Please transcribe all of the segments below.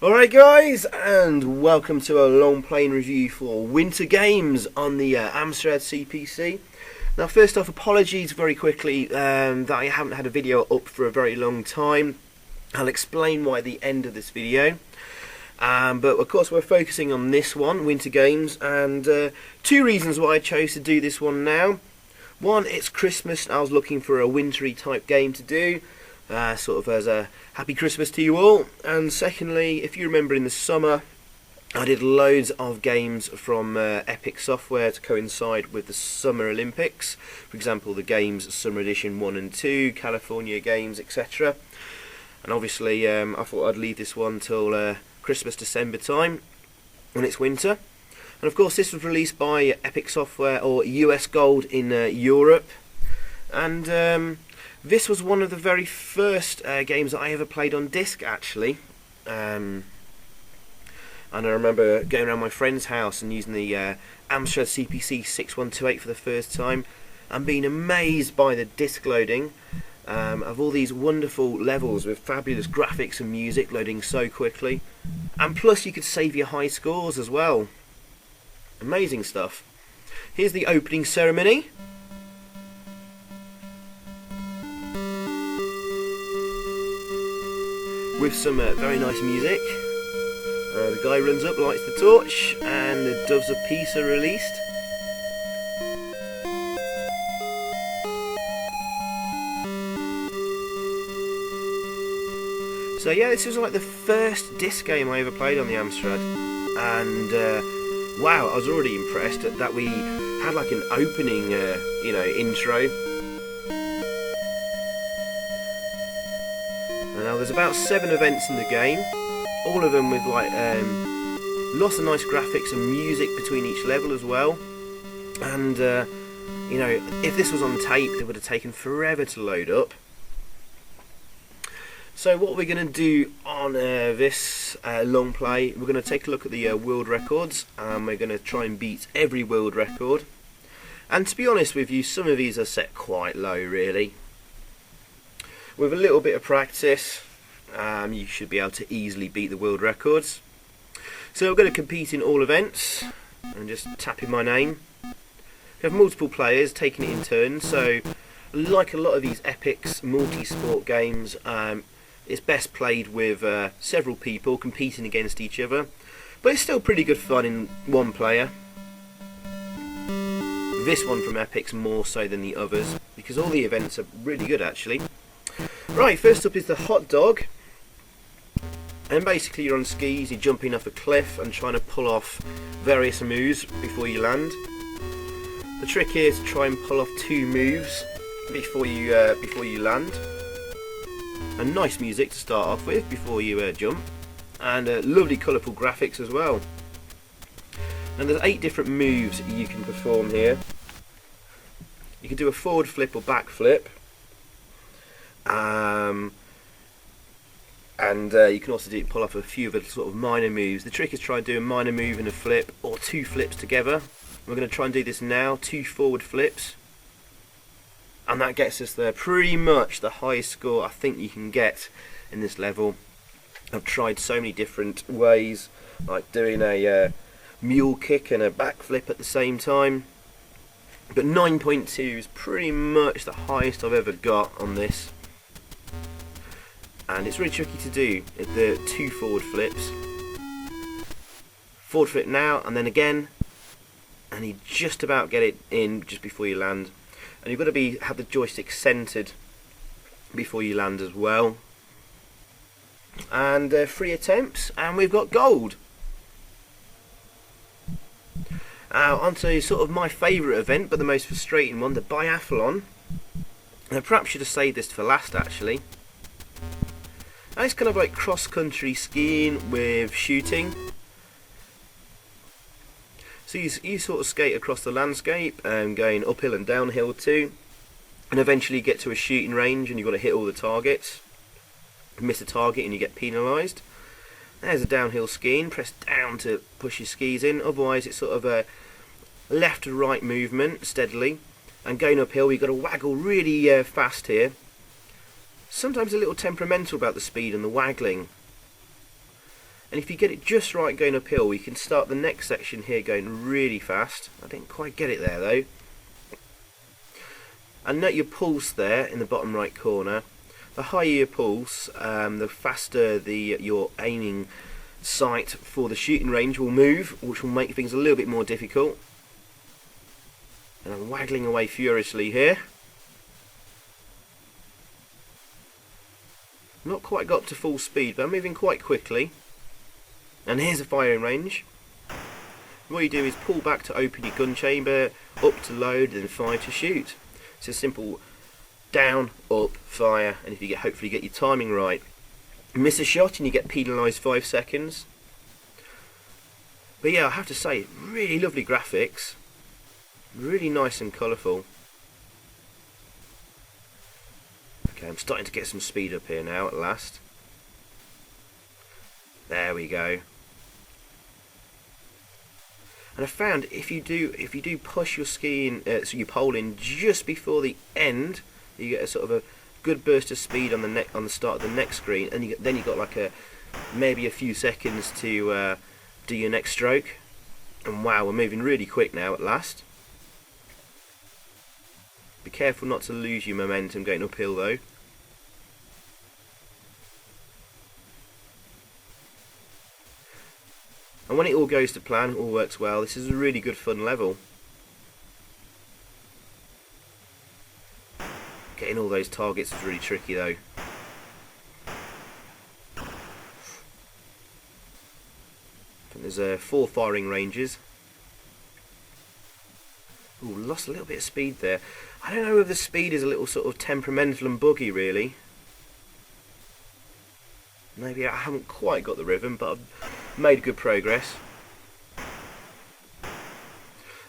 Alright guys, and welcome to a long playing review for Winter Games on the Amstrad CPC. Now first off, apologies very quickly that I haven't had a video up for a very long time. I'll explain why at the end of this video. But of course we're focusing on this one, Winter Games, and two reasons why I chose to do this one now. One, it's Christmas and I was looking for a wintry type game to do. Sort of as a happy Christmas to you all. And secondly, if you remember in the summer I did loads of games from Epyx software to coincide with the Summer Olympics. For example, the games Summer Edition 1 and 2, California games, etc. And obviously I thought I'd leave this one till Christmas, December time when it's winter. And of course this was released by Epyx software, or US Gold in Europe. And this was one of the very first games that I ever played on disc, actually. And I remember going around my friend's house and using the Amstrad CPC 6128 for the first time and being amazed by the disc loading of all these wonderful levels with fabulous graphics and music loading so quickly. And plus you could save your high scores as well. Amazing stuff. Here's the opening ceremony. With some very nice music. The guy runs up, lights the torch, and the Doves of Peace are released. So yeah, this was like the first disc game I ever played on the Amstrad, and wow, I was already impressed that we had like an opening, intro. Now there's about 7 events in the game, all of them with like lots of nice graphics and music between each level as well. And if this was on tape, it would have taken forever to load up. So what we're going to do on this long play, we're going to take a look at the world records, and we're going to try and beat every world record. And to be honest with you, some of these are set quite low really. With a little bit of practice, you should be able to easily beat the world records. So we're going to compete in all events, and just tap in my name. We have multiple players taking it in turns, so like a lot of these Epyx multi-sport games, it's best played with several people competing against each other, but it's still pretty good fun in one player. This one from Epyx more so than the others, because all the events are really good actually. Right, first up is the hot dog, and basically you're on skis, you're jumping off a cliff and trying to pull off various moves before you land. The trick here is to try and pull off 2 moves before you land. And nice music to start off with before you jump, and lovely colourful graphics as well. And there's 8 different moves you can perform here. You can do a forward flip or back flip. And you can also pull off a few of the sort of minor moves. The trick is try and do a minor move and a flip, or 2 flips together. We're going to try and do this now, 2 forward flips, and that gets us there. Pretty much the highest score I think you can get in this level. I've tried so many different ways, like doing a mule kick and a back flip at the same time, but 9.2 is pretty much the highest I've ever got on this. And it's really tricky to do the 2 forward flips. Forward flip now, and then again, and you just about get it in just before you land. And you've got to have the joystick centered before you land as well. And 3 attempts, and we've got gold. Onto sort of my favourite event, but the most frustrating one, the Biathlon. I perhaps should have saved this for last actually. And it's kind of like cross-country skiing with shooting. So you sort of skate across the landscape, going uphill and downhill too, and eventually you get to a shooting range and you've got to hit all the targets. Miss a target and you get penalised. There's a downhill skiing, press down to push your skis in, otherwise it's sort of a left to right movement steadily, and going uphill you've got to waggle really fast here. Sometimes a little temperamental about the speed and the waggling. And if you get it just right going uphill, you can start the next section here going really fast. I didn't quite get it there though. And note your pulse there in the bottom right corner. The higher your pulse, the faster your aiming sight for the shooting range will move, which will make things a little bit more difficult. And I'm waggling away furiously here. Not quite got up to full speed, but I'm moving quite quickly. And here's a firing range. What you do is pull back to open your gun chamber, up to load, then fire to shoot. It's a simple down, up, fire, and if you hopefully get your timing right. You miss a shot and you get penalised 5 seconds. But yeah, I have to say, really lovely graphics. Really nice and colourful. Okay, I'm starting to get some speed up here now at last. There we go. And I found if you do push your so your pole in just before the end, you get a sort of a good burst of speed on the start of the next screen, and then you got like maybe a few seconds to do your next stroke. And wow, we're moving really quick now at last. Be careful not to lose your momentum going uphill though. And when it all goes to plan, all works well, this is a really good fun level. Getting all those targets is really tricky though. I think there's 4 firing ranges. Ooh, lost a little bit of speed there. I don't know if the speed is a little sort of temperamental and buggy really. Maybe I haven't quite got the rhythm, but I've made good progress.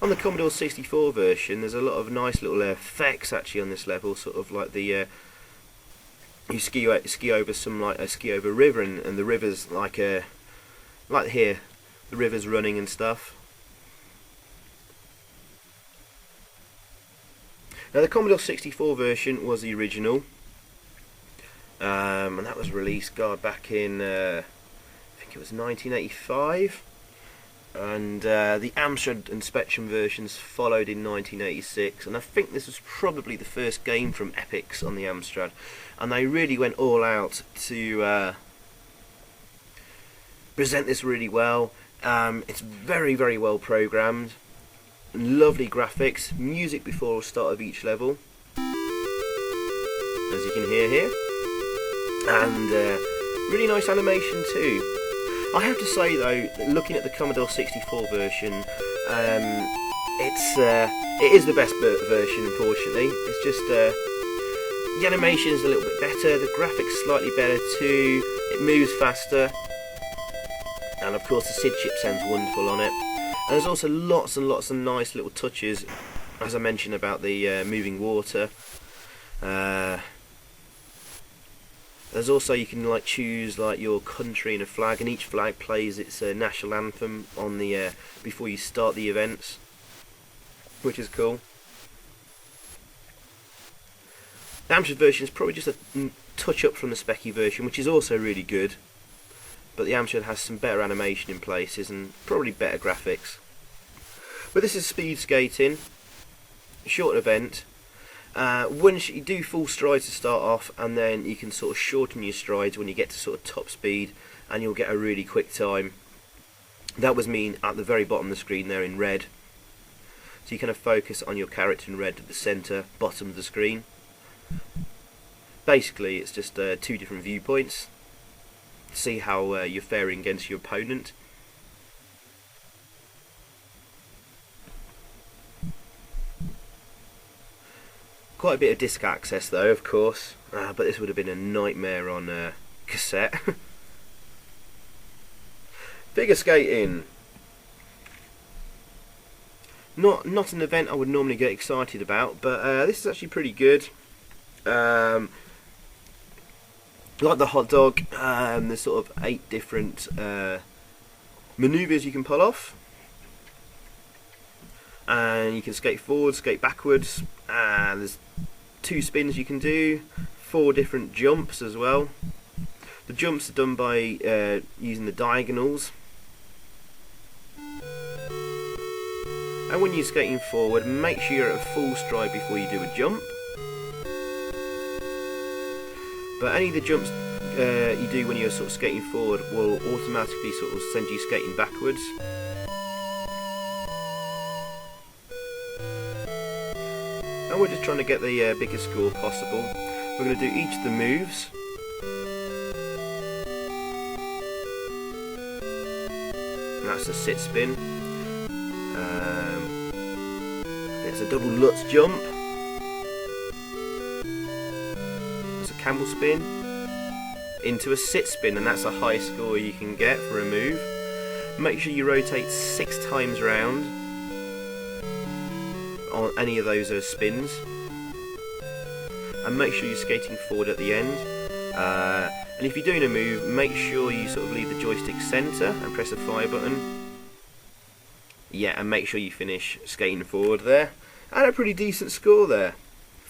On the Commodore 64 version, there's a lot of nice little effects actually on this level, sort of like the you ski over some ski over a river, and the river's like here, the river's running and stuff. Now the Commodore 64 version was the original. And that was released, back in, I think it was 1985, and the Amstrad and Spectrum versions followed in 1986, and I think this was probably the first game from Epyx on the Amstrad, and they really went all out to present this really well. It's very, very well programmed, lovely graphics, music before the start of each level, as you can hear here. And really nice animation too. I have to say though, looking at the Commodore 64 version, it is the best version unfortunately. It's just the animation is a little bit better, the graphics slightly better too, it moves faster, and of course the SID chip sounds wonderful on it. And there's also lots and lots of nice little touches, as I mentioned about the moving water. There's also, you can like choose like your country and a flag, and each flag plays its national anthem on the before you start the events, which is cool. The Amstrad version is probably just a touch up from the Specky version, which is also really good, but the Amstrad has some better animation in places and probably better graphics. But this is speed skating, short event. Once you do full strides to start off, and then you can sort of shorten your strides when you get to sort of top speed, and you'll get a really quick time. That was me at the very bottom of the screen there in red. So you kind of focus on your character in red at the centre, bottom of the screen. Basically it's just 2 different viewpoints. See how you're faring against your opponent. Quite a bit of disc access though, of course, but this would have been a nightmare on cassette. Figure skating. Not an event I would normally get excited about, but this is actually pretty good. Like the hot dog, there's sort of 8 different manoeuvres you can pull off. And you can skate forward, skate backwards, and there's 2 spins you can do, 4 different jumps as well. The jumps are done by using the diagonals. And when you're skating forward, make sure you're at a full stride before you do a jump. But any of the jumps you do when you're sort of skating forward will automatically sort of send you skating backwards. And we're just trying to get the biggest score possible. We're going to do each of the moves. And that's a sit spin. It's a double Lutz jump. It's a camel spin into a sit spin, and that's the highest score you can get for a move. Make sure you rotate 6 times round on any of those spins, and make sure you're skating forward at the end. And if you're doing a move, make sure you sort of leave the joystick centre and press the fire button. Yeah, and make sure you finish skating forward there. And a pretty decent score there,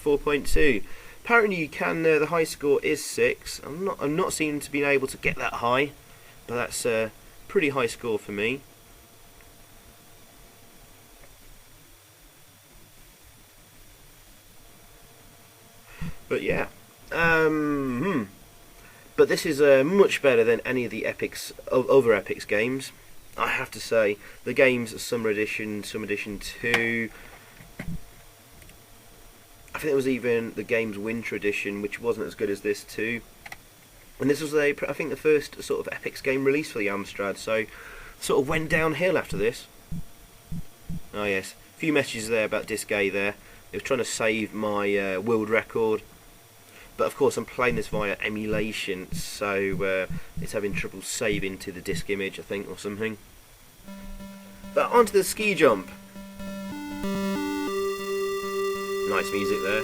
4.2. Apparently you can. The high score is 6. I'm not seeming to be able to get that high, but that's a pretty high score for me. But yeah, but this is much better than any of the Epyx other Epyx games. I have to say, the game's Summer Edition, Summer Edition 2. I think there was even the game's Winter Edition, which wasn't as good as this too. And this was, I think, the first sort of Epyx game released for the Amstrad, so sort of went downhill after this. Oh yes, a few messages there about Disc A there. It was trying to save my world record. But of course I'm playing this via emulation, so it's having trouble saving to the disk image, I think, or something. But onto the ski jump. Nice music there.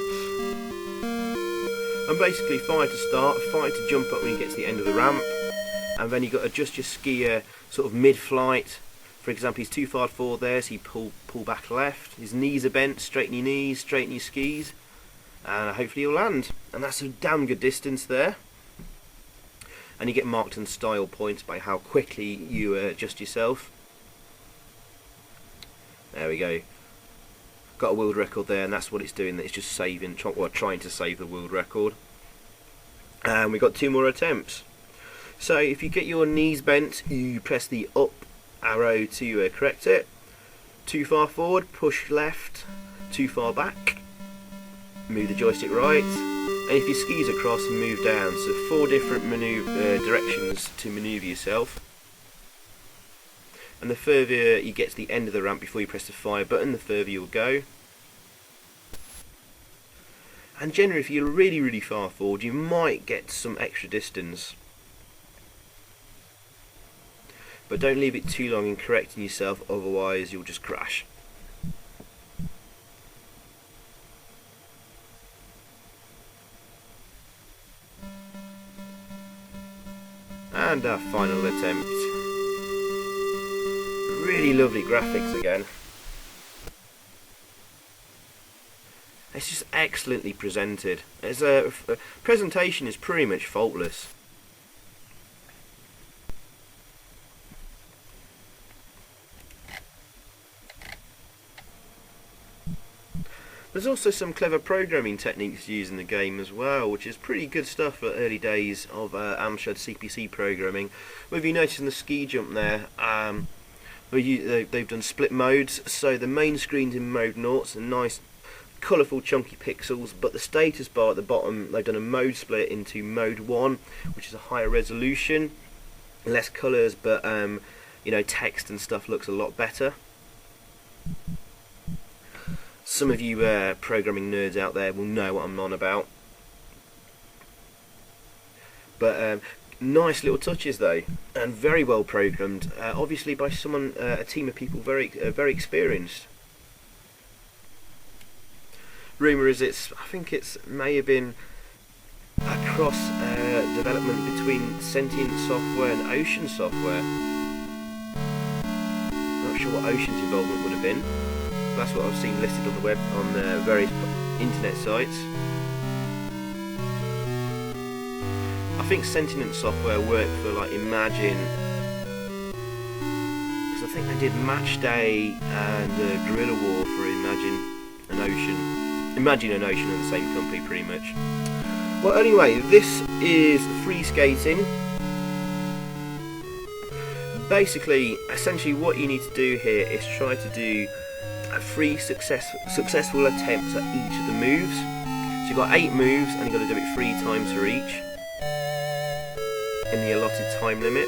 And basically 5 to start, 5 to jump up when you get to the end of the ramp, and then you've got to adjust your skier sort of mid-flight. For example, he's too far forward there, so you pull back left. His knees are bent, straighten your knees, straighten your skis, and hopefully you'll land. And that's a damn good distance there. And you get marked on style points by how quickly you adjust yourself. There we go. Got a world record there, and that's what it's doing. It's just saving, trying to save the world record. And we've got 2 more attempts. So if you get your knees bent, you press the up arrow to correct it. Too far forward, push left. Too far back, move the joystick right. And if your skis are crossed, move down. So 4 different directions to manoeuvre yourself. And the further you get to the end of the ramp before you press the fire button, the further you'll go. And generally, if you're really, really far forward, you might get some extra distance. But don't leave it too long in correcting yourself, otherwise you'll just crash. And our final attempt. Really lovely graphics again. It's just excellently presented. Presentation is pretty much faultless. There's also some clever programming techniques used in the game as well, which is pretty good stuff for early days of Amstrad CPC programming. Well, if you notice in the ski jump there, they've done split modes, so the main screen's in mode 0, so nice colourful chunky pixels, but the status bar at the bottom, they've done a mode split into mode 1, which is a higher resolution, less colours, but you know, text and stuff looks a lot better. Some of you programming nerds out there will know what I'm on about. But nice little touches though, and very well programmed, obviously by someone, a team of people very experienced. Rumour is I think it may have been a cross development between Sentient Software and Ocean Software. Not sure what Ocean's involvement would have been. That's what I've seen listed on the web, on various internet sites. I think Sentiment software worked for like Imagine, because I think they did Match Day and Guerrilla War for Imagine an Ocean. Imagine an Ocean are the same company pretty much. Well, anyway, this is free skating. Basically, essentially what you need to do here is try to do 3 successful attempts at each of the moves. So you've got 8 moves and you've got to do it 3 times for each in the allotted time limit.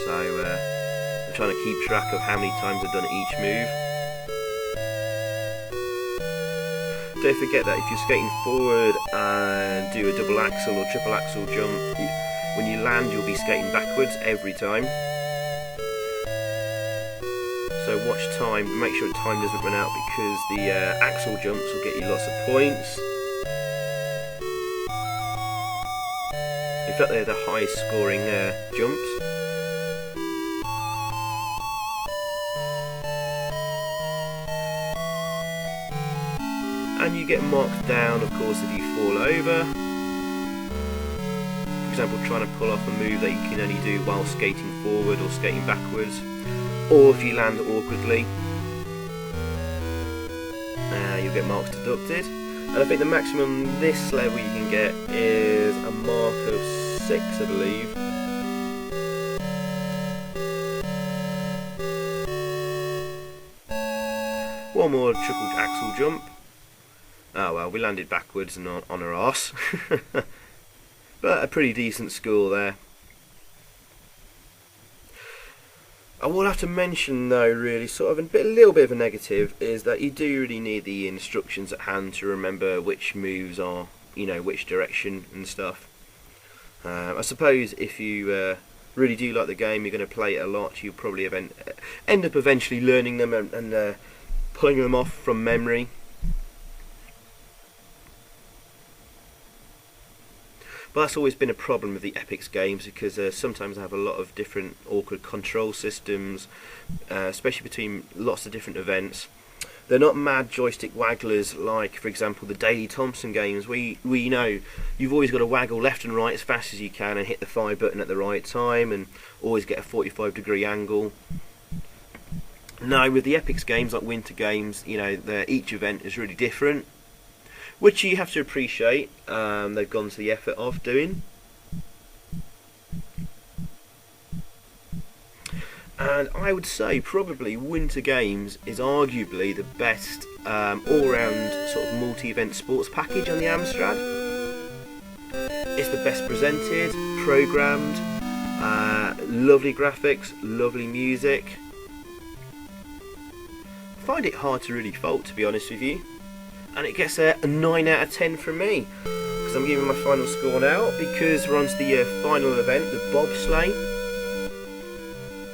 So I'm trying to keep track of how many times I've done each move. Don't forget that if you're skating forward and do a double axel or triple axel jump, when you land you'll be skating backwards every time. So watch time, make sure time doesn't run out, because the axel jumps will get you lots of points. In fact, they're the highest scoring jumps. And you get marked down, of course, if you fall over. For example, trying to pull off a move that you can only do while skating forward or skating backwards, or if you land awkwardly, you'll get marks deducted. And I think the maximum this level you can get is a mark of 6, I believe. One more triple axel jump. Oh well, we landed backwards and on our arse. But a pretty decent score there. I will have to mention though, really, sort of a little bit of a negative, is that you do really need the instructions at hand to remember which moves are, which direction and stuff. I suppose if you really do like the game, you're going to play it a lot, you'll probably end up eventually learning them and pulling them off from memory. But that's always been a problem with the Epyx games, because sometimes they have a lot of different awkward control systems, especially between lots of different events. They're not mad joystick wagglers like, for example, the Daley Thompson games, where you know you've always got to waggle left and right as fast as you can and hit the fire button at the right time and always get a 45-degree angle. Now with the Epyx games, like winter games, each event is really different, which you have to appreciate. They've gone to the effort of doing. And I would say probably Winter Games is arguably the best all-round sort of multi-event sports package on the Amstrad. It's the best presented, programmed, lovely graphics, lovely music. I find it hard to really fault, to be honest with you. And it gets a 9 out of 10 from me, because I'm giving my final score now, because we're on to the final event, the bobsleigh,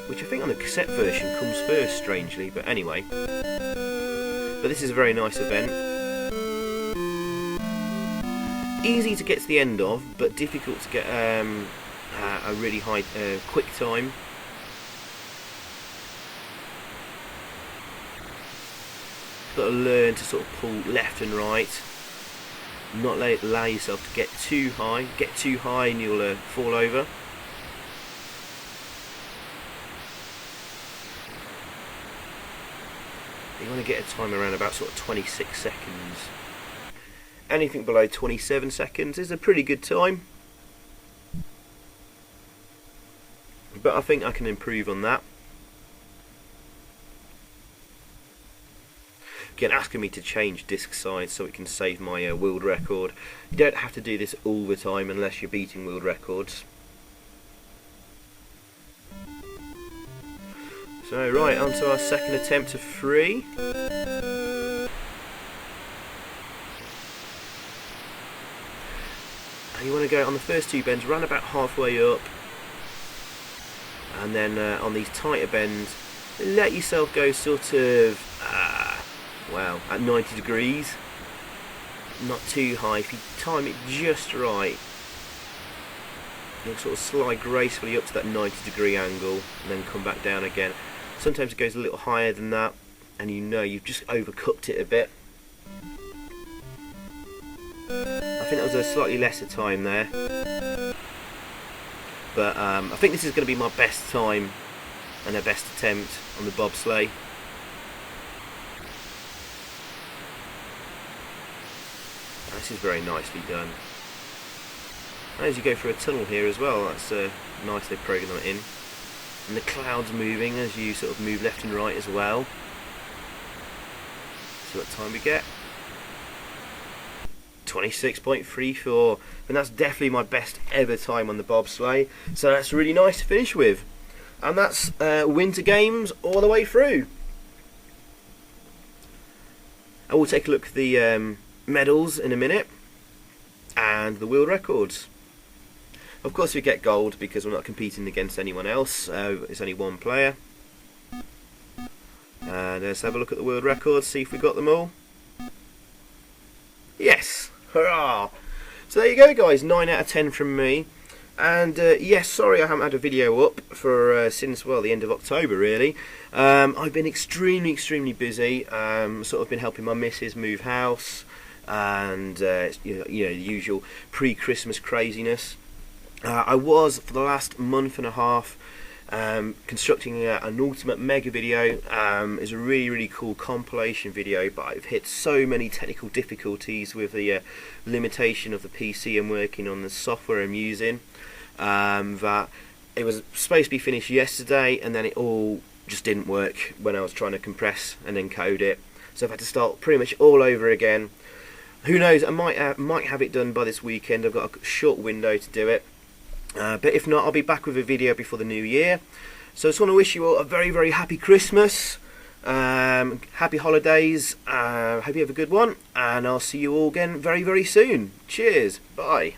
which I think on the cassette version comes first, strangely, but anyway. But this is a very nice event. Easy to get to the end of, but difficult to get a really high quick time. Got to learn to sort of pull left and right, not allow yourself to get too high. Get too high and you'll fall over. You want to get a time around about sort of 26 seconds. Anything below 27 seconds is a pretty good time, but I think I can improve on that. Again, asking me to change disc size so it can save my world record. You don't have to do this all the time unless you're beating world records. So right, on to our second attempt of 3. And you want to go on the first 2 bends, run about halfway up, and then on these tighter bends, let yourself go sort of at 90 degrees, not too high. If you time it just right, you'll sort of slide gracefully up to that 90-degree angle and then come back down again. Sometimes it goes a little higher than that and you've just overcooked it a bit. I think that was a slightly lesser time there. But I think this is going to be my best time and a best attempt on the bobsleigh. This is very nicely done. And as you go through a tunnel here as well, that's nice they programmed that in. And the clouds moving as you sort of move left and right as well. See what time we get. 26.34, and that's definitely my best ever time on the bobsleigh, so that's really nice to finish with. And that's Winter Games all the way through. I will take a look at the medals in a minute and the world records. Of course we get gold because we're not competing against anyone else, it's only one player. And let's have a look at the world records, see if we got them all. Yes! Hurrah! So there you go guys, 9 out of 10 from me. And yes, sorry I haven't had a video up for since, well, the end of October really. I've been extremely busy, sort of been helping my missus move house, and you know, the usual pre-Christmas craziness. I was, for the last month and a half, constructing an ultimate mega video. It's a really cool compilation video, but I've hit so many technical difficulties with the limitation of the PC I'm working on, the software I'm using, that it was supposed to be finished yesterday and then it all just didn't work when I was trying to compress and encode it, so I've had to start pretty much all over again. Who knows, I might have it done by this weekend. I've got a short window to do it. But if not, I'll be back with a video before the new year. So I just want to wish you all a very happy Christmas, happy holidays, hope you have a good one, and I'll see you all again very soon. Cheers, bye.